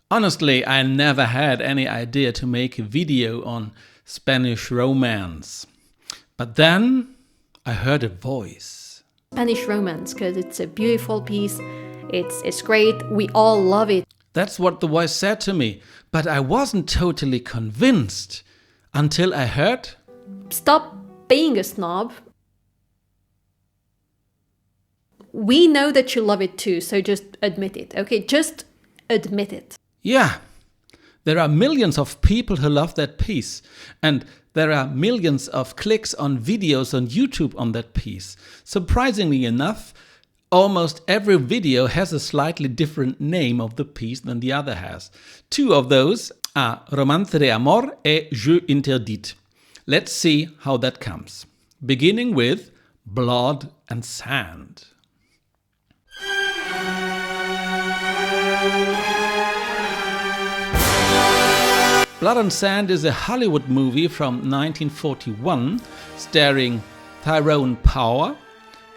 Honestly, I never had any idea to make a video on Spanish romance. But then I heard a voice. Spanish romance, because it's a beautiful piece. It's great. We all love it. That's what the voice said to me, but I wasn't totally convinced until I heard... Stop being a snob. We know that you love it too, so just admit it, okay? Just admit it. Yeah, there are millions of people who love that piece, and there are millions of clicks on videos on YouTube on that piece. Surprisingly enough, almost every video has a slightly different name of the piece than the other has. Two of those are Romance de Amor et Jeu Interdit. Let's see how that comes. Beginning with Blood and Sand. Blood and Sand is a Hollywood movie from 1941 starring Tyrone Power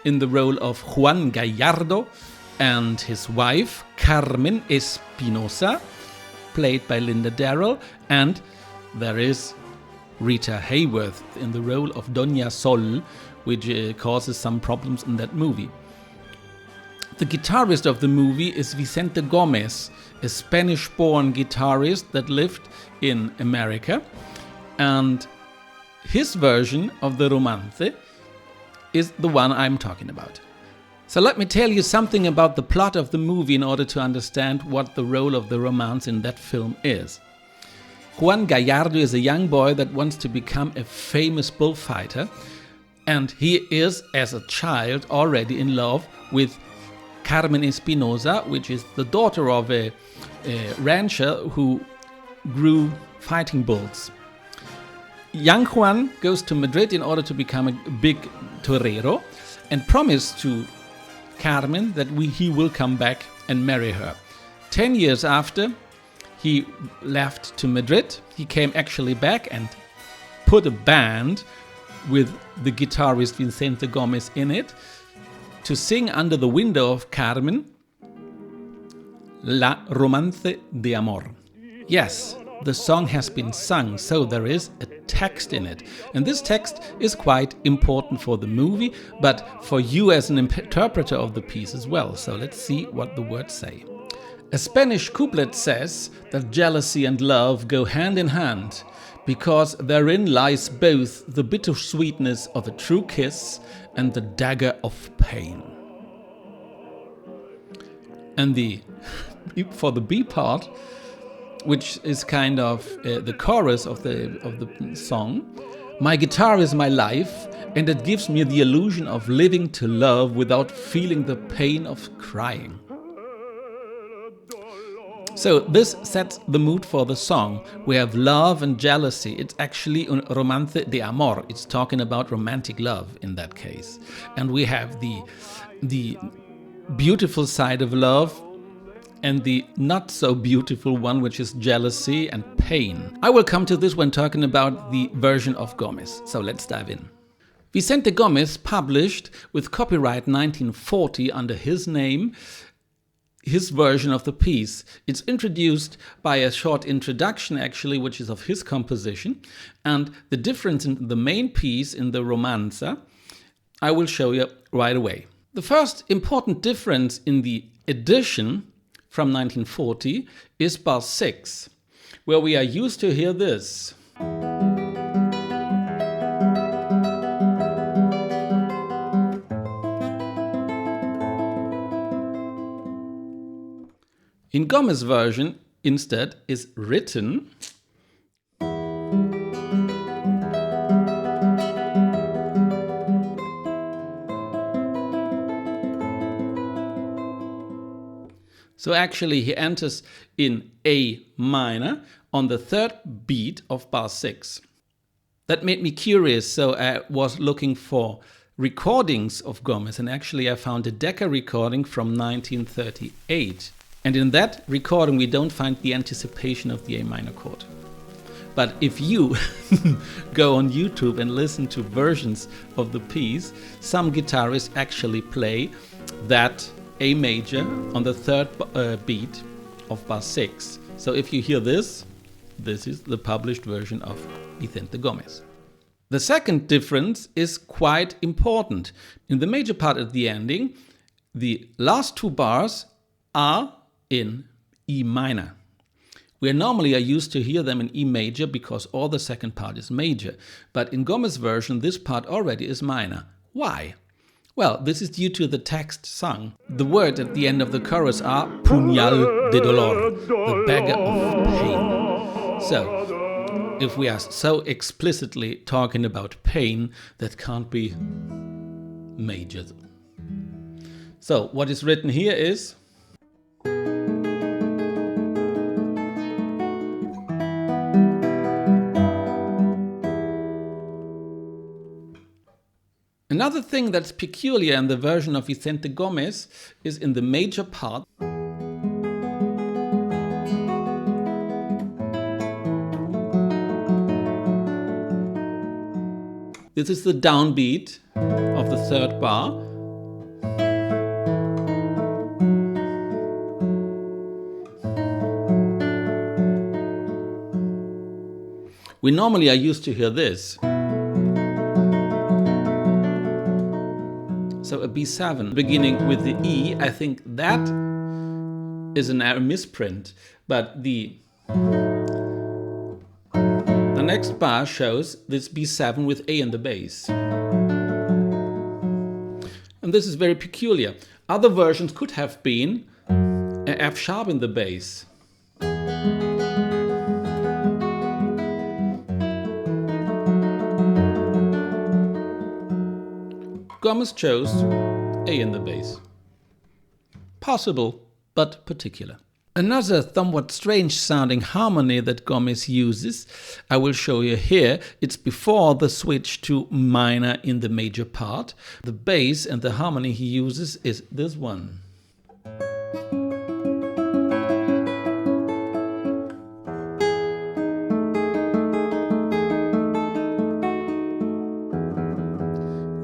in the role of Juan Gallardo and his wife Carmen Espinosa, played by Linda Darrell, and there is Rita Hayworth in the role of Doña Sol, which causes some problems in that movie. The guitarist of the movie is Vicente Gomez, a Spanish-born guitarist that lived in America, and his version of the Romance is the one I'm talking about. So let me tell you something about the plot of the movie in order to understand what the role of the romance in that film is. Juan Gallardo is a young boy that wants to become a famous bullfighter, and he is, as a child, already in love with Carmen Espinosa, which is the daughter of a rancher who grew fighting bulls. Young Juan goes to Madrid in order to become a big torero and promised to Carmen that he will come back and marry her. 10 years after he left to Madrid, he came actually back and put a band with the guitarist Vicente Gomez in it to sing under the window of Carmen La Romance de Amor. Yes, the song has been sung, so there is a text in it. And this text is quite important for the movie, but for you as an interpreter of the piece as well. So let's see what the words say. A Spanish couplet says that jealousy and love go hand in hand, because therein lies both the bitter sweetness of a true kiss and the dagger of pain. And for the B part, which is kind of the chorus of the song, my guitar is my life, and it gives me the illusion of living to love without feeling the pain of crying. So this sets the mood for the song. We have love and jealousy. It's actually un romance de amor. It's talking about romantic love in that case. And we have the beautiful side of love and the not so beautiful one, which is jealousy and pain. I will come to this when talking about the version of Gomez. So let's dive in. Vicente Gomez published with copyright 1940 under his name his version of the piece. It's introduced by a short introduction actually, which is of his composition, and the difference in the main piece in the Romanza I will show you right away. The first important difference in the edition from 1940 is bar 6, where we are used to hear this. In Gomez's version, instead, is written so actually he enters in A minor on the third beat of bar 6. That made me curious, so I was looking for recordings of Gomez, and actually I found a Decca recording from 1938. And in that recording we don't find the anticipation of the A minor chord. But if you go on YouTube and listen to versions of the piece, some guitarists actually play that A major on the third beat of bar 6. So if you hear this, this is the published version of Vicente Gomez. The second difference is quite important. In the major part at the ending, the last two bars are in E minor. We normally are used to hear them in E major because all the second part is major. But in Gomez version, this part already is minor. Why? Well, this is due to the text sung. The words at the end of the chorus are puñal de dolor, the dagger of pain. So, if we are so explicitly talking about pain, that can't be major. So, what is written here is another thing that's peculiar in the version of Vicente Gomez is in the major part. This is the downbeat of the third bar. We normally are used to hear this. So a B7 beginning with the E, I think that is an error misprint, but the next bar shows this B7 with A in the bass. And this is very peculiar. Other versions could have been an F sharp in the bass. Gomez chose A in the bass. Possible, but particular. Another somewhat strange sounding harmony that Gomez uses, I will show you here. It's before the switch to minor in the major part. The bass and the harmony he uses is this one.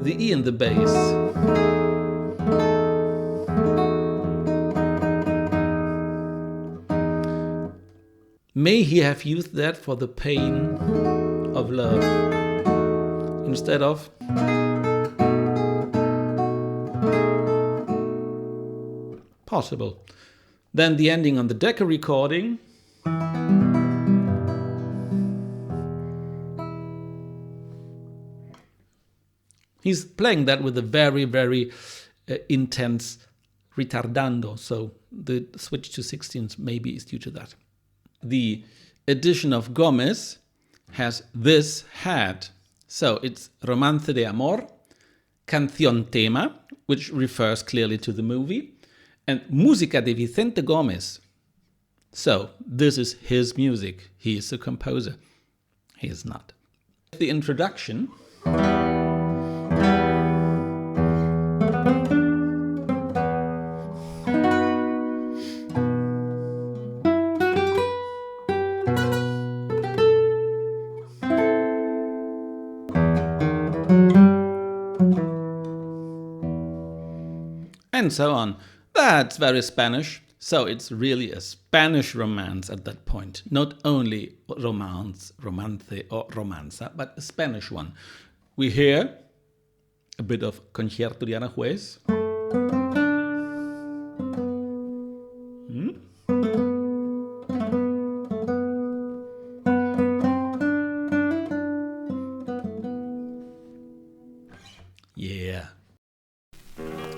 The E in the bass. May he have used that for the pain of love instead of possible. Then the ending on the Decca recording. He's playing that with a very, very intense ritardando, so the switch to 16ths maybe is due to that. The edition of Gomez has this head. So it's Romance de Amor, Canción Tema, which refers clearly to the movie, and Música de Vicente Gomez. So this is his music. He is the composer. He is not. The introduction. And so on. That's very Spanish. So it's really a Spanish romance at that point. Not only romance or romanza, but a Spanish one. We hear a bit of Concierto de Aranjuez. Yeah.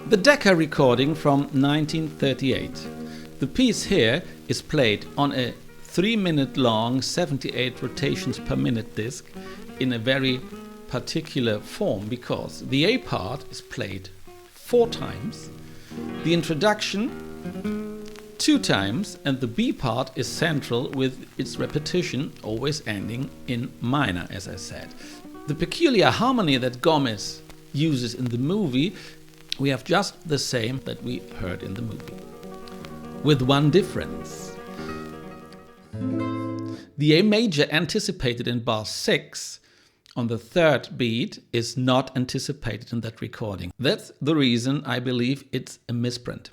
The Decca recording from 1938. The piece here is played on a 3-minute long 78 rotations per minute disc in a very particular form because the A part is played 4 times, the introduction 2 times, and the B part is central with its repetition always ending in minor, as I said. The peculiar harmony that Gomez uses in the movie, we have just the same that we heard in the movie, with one difference. The A major anticipated in bar 6 on the 3rd beat is not anticipated in that recording. That's the reason I believe it's a misprint.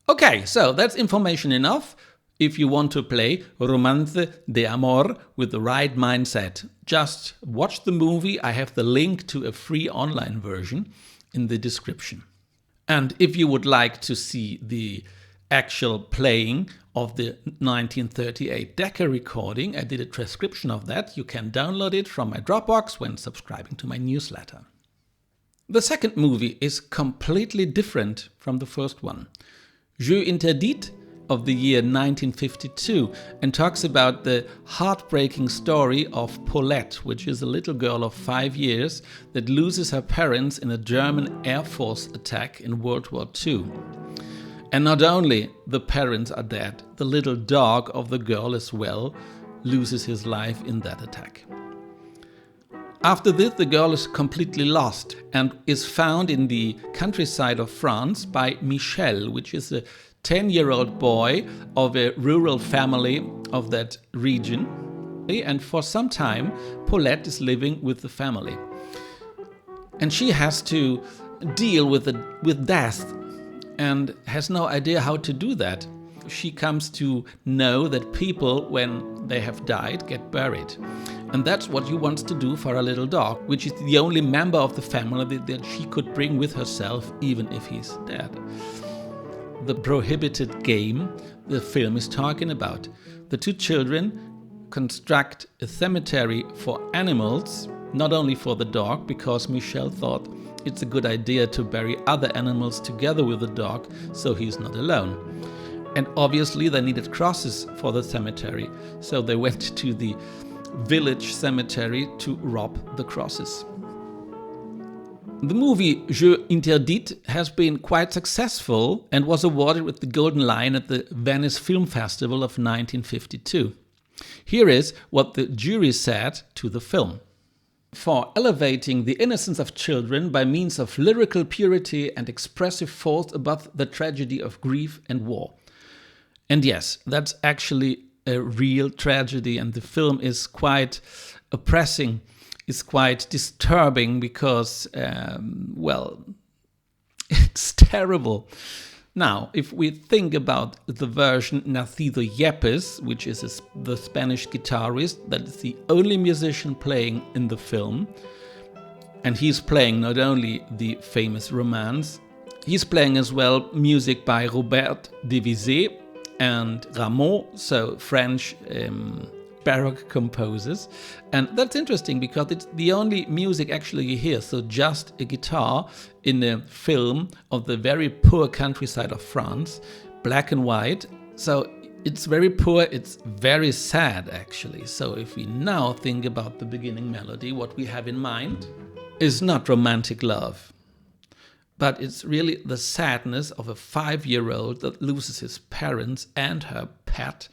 Okay, so that's information enough. if you want to play Romance de Amor with the right mindset. Just watch the movie. I have the link to a free online version in the description. And if you would like to see the actual playing of the 1938 Decca recording, I did a transcription of that. You can download it from my Dropbox when subscribing to my newsletter. The second movie is completely different from the first one. Jeu Interdit of the year 1952, and talks about the heartbreaking story of Paulette, which is a little girl of 5 years that loses her parents in a German Air Force attack in World War II. And not only the parents are dead, the little dog of the girl as well loses his life in that attack. After this, the girl is completely lost and is found in the countryside of France by Michel, which is a 10-year-old boy of a rural family of that region. And for some time, Paulette is living with the family. And she has to deal with death and has no idea how to do that. She comes to know that people, when they have died, get buried. And that's what she wants to do for her little dog, which is the only member of the family that she could bring with herself, even if he's dead. The prohibited game the film is talking about. The two children construct a cemetery for animals, not only for the dog, because Michel thought it's a good idea to bury other animals together with the dog so he's not alone. And obviously they needed crosses for the cemetery, so they went to the village cemetery to rob the crosses. The movie Jeu Interdit has been quite successful and was awarded with the Golden Lion at the Venice Film Festival of 1952. Here is what the jury said to the film. For elevating the innocence of children by means of lyrical purity and expressive force above the tragedy of grief and war. And yes, that's actually a real tragedy, and the film is quite oppressing. Is quite disturbing because, it's terrible. Now, if we think about the version Narciso Yepes, which is the Spanish guitarist, that is the only musician playing in the film, and he's playing not only the famous Romance, he's playing as well music by Robert Devisé and Rameau, so French Baroque composers. And that's interesting because it's the only music actually you hear, so just a guitar in a film of the very poor countryside of France, black and white. So it's very poor, it's very sad actually. So if we now think about the beginning melody, what we have in mind is not romantic love, but it's really the sadness of a 5-year-old that loses his parents and her pet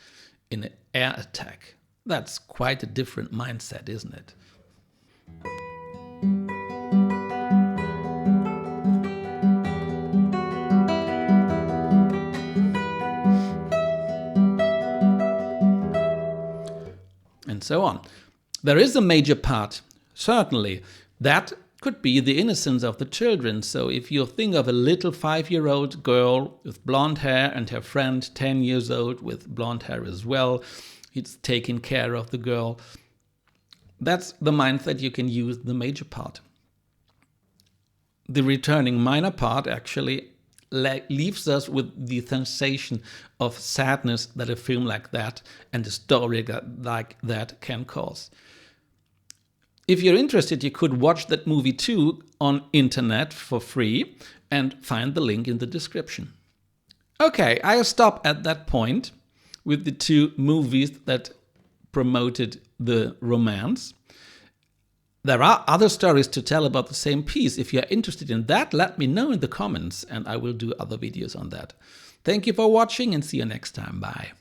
in an air attack. That's quite a different mindset, isn't it? And so on. There is a major part, certainly, that could be the innocence of the children. So if you think of a little 5-year-old girl with blonde hair and her friend 10 years old with blonde hair as well, it's taking care of the girl. That's the mindset you can use the major part. The returning minor part actually leaves us with the sensation of sadness that a film like that and a story like that can cause. If you're interested, you could watch that movie too on internet for free and find the link in the description. Okay, I'll stop at that point with the two movies that promoted the Romance. There are other stories to tell about the same piece. If you're interested in that, let me know in the comments and I will do other videos on that. Thank you for watching and see you next time. Bye.